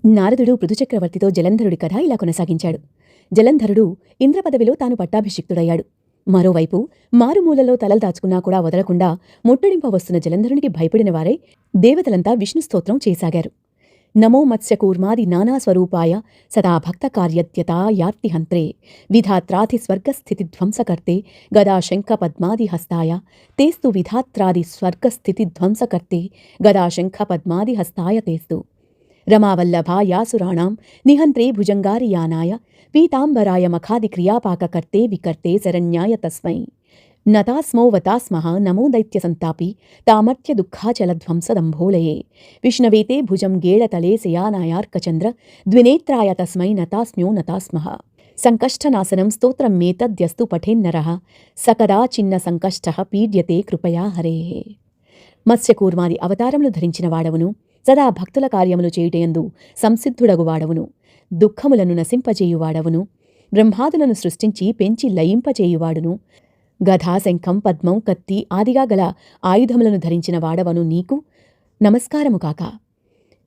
నారదుడు పృథుచక్రవర్తితో జలంధరుడి కథ ఇలా కొనసాగించాడు. జలంధరుడు ఇంద్రపదవిలో తాను పట్టాభిషిక్తుడయ్యాడు. మరోవైపు మారుమూలలో తలలు దాచుకున్నా కూడా వదలకుండా ముట్టడింప వస్తున్న జలంధరునికి భయపడిన వారై దేవతలంతా విష్ణుస్తోత్రం చేశాగారు. నమో మత్స్యకూర్మాది నానాస్వరూపాయ సదా భక్త కార్యత్యతా యార్తిహంత్రే విధాత్రాధి స్వర్గస్థితిధ్వంసకర్తే గదా శంఖ పద్మాది హస్తాయ తేస్తు విధాత్రాది స్వర్గస్థితిధ్వంసకర్తే గదా శంఖ పద్మాది హస్తాయ తేస్తు రమావల్లభాయాసురాణాం నిహంత్రే భుజంగారియానాయ పీతాంబరాయ మఖాది క్రియాపాకకర్తే వికర్తే శరణ్యాయ తస్మై నతాస్మౌ వతాస్మః నమో దైత్యసంతాపి తామర్త్య దుఃఖాచలధ్వంసదంభోళయే విష్ణవేతే భుజం గేళతలే శయానాయార్కచంద్ర ద్వినేత్రాయ తస్మై నతాస్మ్యో నతాస్మః సంకష్టనాశనం స్తోత్రం మేతద్యస్తు పఠేన్నరః సకదా చిన్న సంకష్టః పీడ్యతే కృపయా హరేః. మత్స్యకూర్మాది అవతారములు ధరించిన వాడవును, సదా భక్తుల కార్యములు చేయుటయందు సంసిద్ధుడగువాడవును, దుఃఖములను నశింపజేయువాడవును, బ్రహ్మాదులను సృష్టించి పెంచి లయింపజేయువాడును, గధా శంఖం పద్మం కత్తి ఆదిగా గల ఆయుధములను ధరించిన వాడవను నీకు నమస్కారము కాక.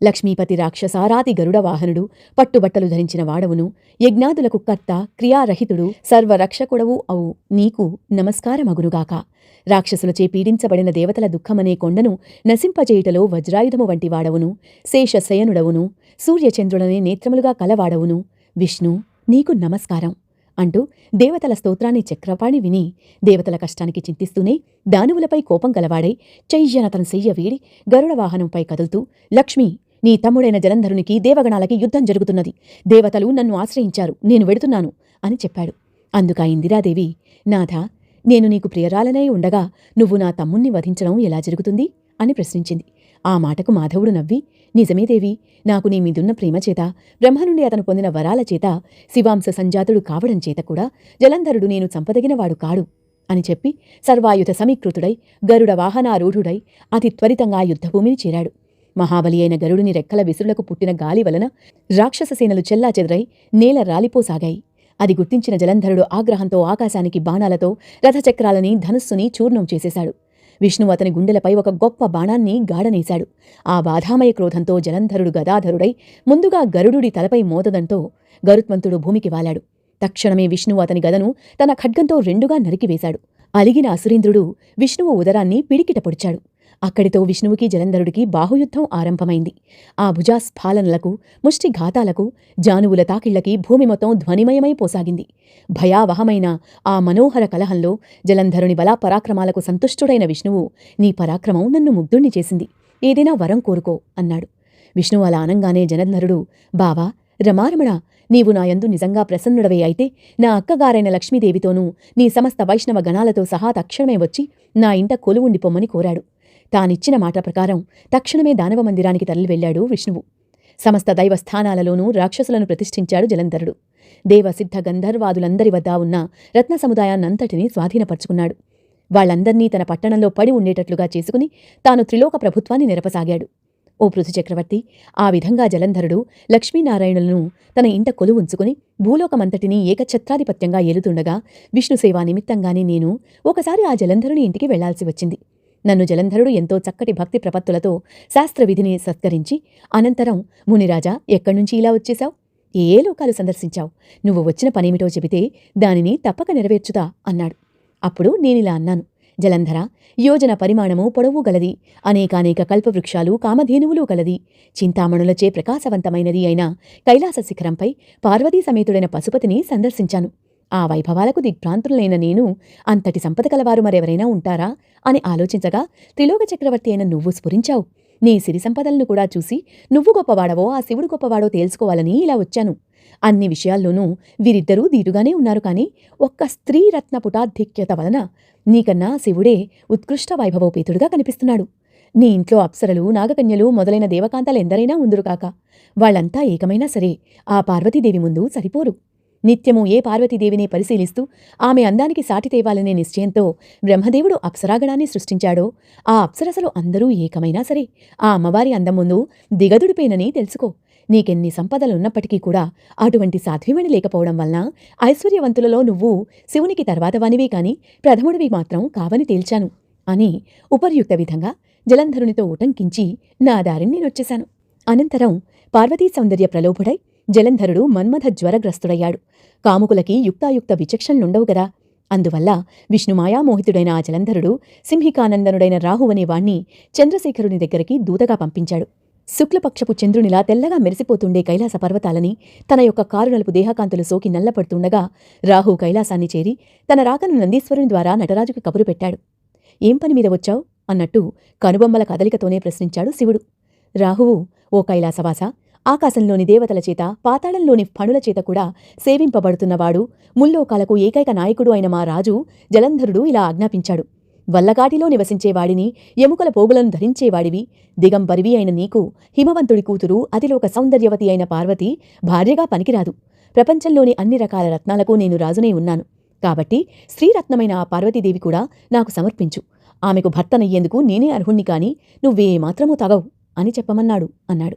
లక్ష్మీపతి రాక్షసారాది గరుడ వాహనుడు, పట్టుబట్టలు ధరించిన వాడవును, యజ్ఞాదులకు కర్త క్రియారహితుడు సర్వరక్షకుడవు అవు నీకు నమస్కారమగునుగాక. రాక్షసులచే పీడించబడిన దేవతల దుఃఖమనే కొండను నశింపజేయుటలో వజ్రాయుధము వంటి వాడవును, శేషశయనుడవును, సూర్యచంద్రులనే నేత్రములుగా కలవాడవును విష్ణు నీకు నమస్కారం అంటూ దేవతల స్తోత్రాన్ని చక్రపాణి విని దేవతల కష్టానికి చింతిస్తూనే దానవులపై కోపం గలవాడై చైయ్యనతను సెయ్య వీడి గరుడ వాహనంపై కదులుతూ, లక్ష్మీ, నీ తమ్ముడైన జలంధరునికి దేవగణాలకి యుద్ధం జరుగుతున్నది. దేవతలు నన్ను ఆశ్రయించారు, నేను వెడుతున్నాను అని చెప్పాడు. అందుకా ఇందిరాదేవి, నాథా, నేను నీకు ప్రియరాలనై ఉండగా నువ్వు నా తమ్ముణ్ణి వధించడం ఎలా జరుగుతుంది అని ప్రశ్నించింది. ఆ మాటకు మాధవుడు నవ్వి, నిజమే దేవి, నాకు నీ మీదున్న ప్రేమచేత, బ్రహ్మ నుండి అతను పొందిన వరాల చేత, శివాంశ సంజాతుడు కావడం చేత కూడా జలంధరుడు నేను చంపదగినవాడు కాడు అని చెప్పి సర్వాయుధ సమీకృతుడై గరుడ వాహనారూఢుడై అతి త్వరితంగా యుద్ధభూమిని చేరాడు. మహాబలి అయిన గరుడుని రెక్కల విసురులకు పుట్టిన గాలి వలన రాక్షస సేనలు చెల్లాచెదరై నేల రాలిపోసాగాయి. అది గుర్తించిన జలంధరుడు ఆగ్రహంతో ఆకాశానికి బాణాలతో రథచక్రాలని ధనుస్సుని చూర్ణం చేసేశాడు. విష్ణువు అతని గుండెలపై ఒక గొప్ప బాణాన్ని గాడనేశాడు. ఆ బాధామయ క్రోధంతో జలంధరుడు గదాధరుడై ముందుగా గరుడుడి తలపై మోదదంతో గరుత్మంతుడు భూమికి వాలాడు. తక్షణమే విష్ణువు అతని గదను తన ఖడ్గంతో రెండుగా నరికివేశాడు. అలిగిన అసురేంద్రుడు విష్ణువు ఉదరాన్ని పిడికిట పొడిచాడు. అక్కడితో విష్ణువుకి జలంధరుడికి బాహుయుద్ధం ఆరంభమైంది. ఆ భుజాస్ఫాలనలకు, ముష్టిఘాతాలకు, జానువుల తాకిళ్లకి భూమి మొత్తం ధ్వనిమయమైపోసాగింది. భయావహమైన ఆ మనోహర కలహంలో జలంధరుని బలాపరాక్రమాలకు సంతుష్టుడైన విష్ణువు, నీ పరాక్రమం నన్ను ముగ్ధుణ్ణి చేసింది, ఏదైనా వరం కోరుకో అన్నాడు. విష్ణువు అలా అనంగానే జలంధరుడు, బావా, రమారమణ, నీవు నాయందు నిజంగా ప్రసన్నుడవే అయితే నా అక్కగారైన లక్ష్మీదేవితోనూ నీ సమస్త వైష్ణవ గణాలతో సహా తక్షణమే వచ్చి నా ఇంట కొలువుండిపొమ్మని కోరాడు. తానిచ్చిన మాట ప్రకారం తక్షణమే దానవ మందిరానికి తరలి వెళ్లాడు విష్ణువు. సమస్త దైవస్థానాలలోనూ రాక్షసులను ప్రతిష్ఠించాడు జలంధరుడు. దేవసిద్ధ గంధర్వాదులందరి వద్ద ఉన్న రత్న సముదాయాన్నంతటినీ స్వాధీనపరుచుకున్నాడు. వాళ్లందర్నీ తన పట్టణంలో పడి ఉండేటట్లుగా చేసుకుని తాను త్రిలోక ప్రభుత్వాన్ని నెరపసాగాడు. ఓ పృథుచక్రవర్తి, ఆ విధంగా జలంధరుడు లక్ష్మీనారాయణులను తన ఇంట కొలువుంచుకుని భూలోకమంతటినీ ఏకఛత్రాధిపత్యంగా ఏలుతుండగా విష్ణుసేవా నిమిత్తంగానే నేను ఒకసారి ఆ జలంధరుని ఇంటికి వెళ్లాల్సి వచ్చింది. నన్ను జలంధరుడు ఎంతో చక్కటి భక్తి ప్రపత్తులతో శాస్త్రవిధిని సత్కరించి, అనంతరం, మునిరాజా, ఎక్కడ్నుంచి ఇలా వచ్చేశావు? ఏ లోకాలు సందర్శించావు? నువ్వు వచ్చిన పనేమిటో చెబితే దానిని తప్పక నెరవేర్చుతా అన్నాడు. అప్పుడు నేనిలా అన్నాను, జలంధర, యోజన పరిమాణము పొడవు గలది, అనేకానేక కల్పవృక్షాలు కామధేనువులు గలది, చింతామణులచే ప్రకాశవంతమైనది అయిన కైలాస శిఖరంపై పార్వతీ సమేతుడైన పశుపతిని సందర్శించాను. ఆ వైభవాలకు దిగ్భ్రాంతులైన నేను, అంతటి సంపద కలవారు మరెవరైనా ఉంటారా అని ఆలోచించగా త్రిలోక చక్రవర్తి అయిన నువ్వు స్ఫురించావు. నీ సిరి సంపదలను కూడా చూసి నువ్వు గొప్పవాడవో ఆ శివుడు గొప్పవాడో తేల్చుకోవాలని ఇలా వచ్చాను. అన్ని విషయాల్లోనూ వీరిద్దరూ దీటుగానే ఉన్నారు, కాని ఒక్క స్త్రీ రత్న పుటాధిక్యత వలన నీకన్నా శివుడే ఉత్కృష్ట వైభవోపేతుడుగా కనిపిస్తున్నాడు. నీ ఇంట్లో అప్సరలు, నాగకన్యలు మొదలైన దేవకాంతలు ఎందరైనా ఉందురుకాక, వాళ్లంతా ఏకమైనా సరే ఆ పార్వతీదేవి ముందు సరిపోరు. నిత్యము ఏ పార్వతీదేవిని పరిశీలిస్తూ ఆమె అందానికి సాటి తేవాలనే నిశ్చయంతో బ్రహ్మదేవుడు అప్సరాగణాన్ని సృష్టించాడో ఆ అప్సరసలు అందరూ ఏకమైనా సరే ఆ అమ్మవారి అందం ముందు దిగదుడిపేనని తెలుసుకో. నీకెన్ని సంపదలున్నప్పటికీ కూడా అటువంటి సాధ్వీమణి లేకపోవడం వలన ఐశ్వర్యవంతులలో నువ్వు శివునికి తర్వాత వానివే కాని ప్రథముడివి మాత్రం కావని తేల్చాను అని ఉపర్యుక్త విధంగా జలంధరునితో ఉటంకించి నా దారిని నేనొచ్చేశాను. అనంతరం పార్వతీ సౌందర్య ప్రలోభుడై జలంధరుడు మన్మథ జ్వరగ్రస్తుడయ్యాడు. కాముకులకి యుక్తాయుక్త విచక్షణలుండవు గదా. అందువల్ల విష్ణుమాయామోహితుడైన ఆ జలంధరుడు సింహికానందనుడైన రాహువనే వాణ్ణి చంద్రశేఖరుని దగ్గరికి దూతగా పంపించాడు. శుక్లపక్షపు చంద్రునిలా తెల్లగా మెరిసిపోతుండే కైలాస పర్వతాలని తన యొక్క కారునలుపు దేహకాంతులు సోకి నల్లపడుతుండగా రాహు కైలాసాన్ని చేరి తన రాకను నందీశ్వరుని ద్వారా నటరాజుకి కబురు పెట్టాడు. ఏం పని మీద వచ్చావు అన్నట్టు కనుబొమ్మల కదలికతోనే ప్రశ్నించాడు శివుడు. రాహువు, ఓ కైలాసవాస, ఆకాశంలోని దేవతల చేత పాతాళంలోని ఫణుల చేత కూడా సేవింపబడుతున్నవాడు, ముల్లోకాలకు ఏకైక నాయకుడు అయిన మా రాజు జలంధరుడు ఇలా ఆజ్ఞాపించాడు. వల్లకాటిలో నివసించేవాడిని, ఎముకల పోగులను ధరించేవాడివి, దిగంబరివి అయిన నీకు హిమవంతుడి కూతురు అతిలోక సౌందర్యవతి అయిన పార్వతి భార్యగా పనికిరాదు. ప్రపంచంలోని అన్ని రకాల రత్నాలకు నేను రాజునే ఉన్నాను. కాబట్టి స్త్రీరత్నమైన ఆ పార్వతీదేవి కూడా నాకు సమర్పించు. ఆమెకు భర్తనయ్యేందుకు నేనే అర్హుణ్ణి కాని నువ్వేమాత్రమూ తగవు అని చెప్పమన్నాడు అన్నాడు.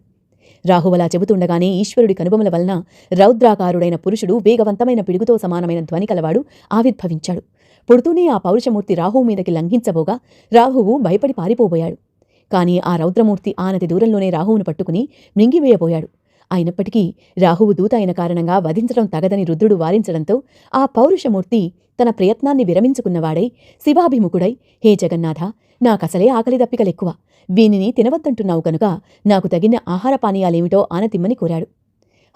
రాహువలా చెబుతుండగానే ఈశ్వరుడి కనుబొమల వలన రౌద్రాకారుడైన పురుషుడు వేగవంతమైన పిడుగుతో సమానమైన ధ్వని కలవాడు ఆవిర్భవించాడు. పుడుతూనే ఆ పౌరుషమూర్తి రాహువు మీదకి లంఘించబోగా రాహువు భయపడి పారిపోబోయాడు. కాని ఆ రౌద్రమూర్తి ఆనతి దూరంలోనే రాహువును పట్టుకుని మృంగివేయబోయాడు. అయినప్పటికీ రాహువు దూత అయిన కారణంగా వధించడం తగదని రుద్రుడు వారించడంతో ఆ పౌరుషమూర్తి తన ప్రయత్నాన్ని విరమించుకున్నవాడై శివాభిముఖుడై, హే జగన్నాథ, నాకసలే ఆకలి దప్పికలెక్కువ, వీనిని తినవద్దంటున్నావు కనుక నాకు తగిన ఆహార పానీయాలేమిటో ఆనతిమ్మని కోరాడు.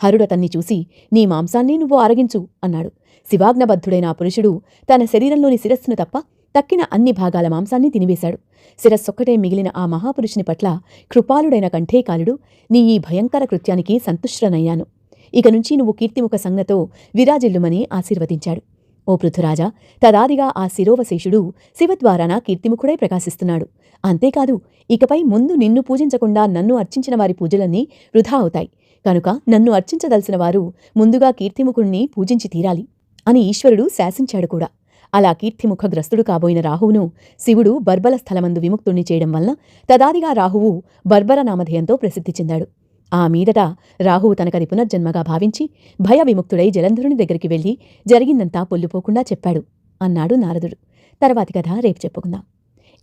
హరుడతన్ని చూసి, నీ మాంసాన్ని నువ్వు ఆరగించు అన్నాడు. శివాజ్ఞబద్ధుడైన ఆ పురుషుడు తన శరీరంలోని శిరస్సును తప్ప తక్కిన అన్ని భాగాల మాంసాన్ని తినివేశాడు. శిరస్సొక్కటే మిగిలిన ఆ మహాపురుషుని పట్ల కృపాలుడైన కంఠేకాలుడు, నీ ఈ భయంకర కృత్యానికి సంతుష్టుడనయ్యాను. ఇక నుంచి నువ్వు కీర్తిముఖ సంజ్ఞతో విరాజిల్లుమని ఆశీర్వదించాడు. ఓ పృథురాజా, తదాదిగా ఆ శిరోవశేషుడు శివద్వారాన కీర్తిముఖుడై ప్రకాశిస్తున్నాడు. అంతేకాదు, ఇకపై ముందు నిన్ను పూజించకుండా నన్ను అర్చించిన వారి పూజలన్నీ వృధా అవుతాయి. కనుక నన్ను అర్చించదలసిన వారు ముందుగా కీర్తిముఖుణ్ణి పూజించి తీరాలి అని ఈశ్వరుడు శాసించాడు కూడా. అలా కీర్తిముఖగ్రస్తుడు కాబోయిన రాహువును శివుడు బర్బల స్థలమందు విముక్తుణ్ణి చేయడం వలన తదాదిగా రాహువు బర్బర నామధేయంతో ప్రసిద్ధి చెందాడు. ఆ మీదట రాహువు తనకది పునర్జన్మగా భావించి భయ విముక్తుడై జలంధరుని దగ్గరికి వెళ్లి జరిగిందంతా పొల్లుపోకుండా చెప్పాడు అన్నాడు నారదుడు. తర్వాతి కథ రేపు చెప్పుకుందాం.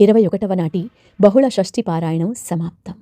21వ నాటి బహుళ షష్ఠి పారాయణం సమాప్తం.